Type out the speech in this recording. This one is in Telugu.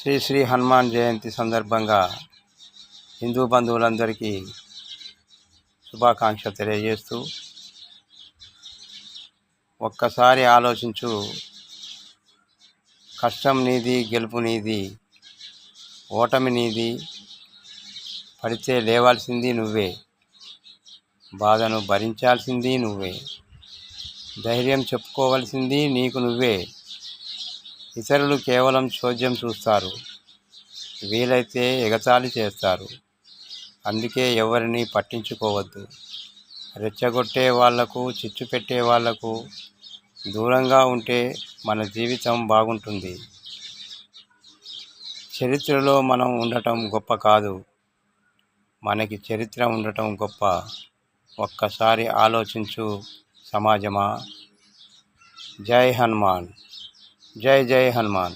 శ్రీ శ్రీ హనుమాన్ జయంతి సందర్భంగా హిందూ బంధువులందరికీ శుభాకాంక్షలు తెలియజేస్తూ, ఒక్కసారి ఆలోచించు, కష్టం నీది, గెలుపు నీది, ఓటమి నీది, పడితే లేవాల్సింది నువ్వే, బాధను భరించాల్సింది నువ్వే, ధైర్యం చెప్పుకోవాల్సింది నీకు నువ్వే. ఇతరులు కేవలం చోద్యం చూస్తారు, వీలైతే ఎగతాళి చేస్తారు. అందుకే ఎవరిని పట్టించుకోవద్దు. రెచ్చగొట్టే వాళ్లకు, చిచ్చు పెట్టే వాళ్లకు దూరంగా ఉంటే మన జీవితం బాగుంటుంది. చరిత్రలో మనం ఉండటం గొప్ప కాదు, మనకి చరిత్ర ఉండటం గొప్ప. ఒక్కసారి ఆలోచించు సమాజమా. జై హనుమాన్, జై జై హనుమాన్.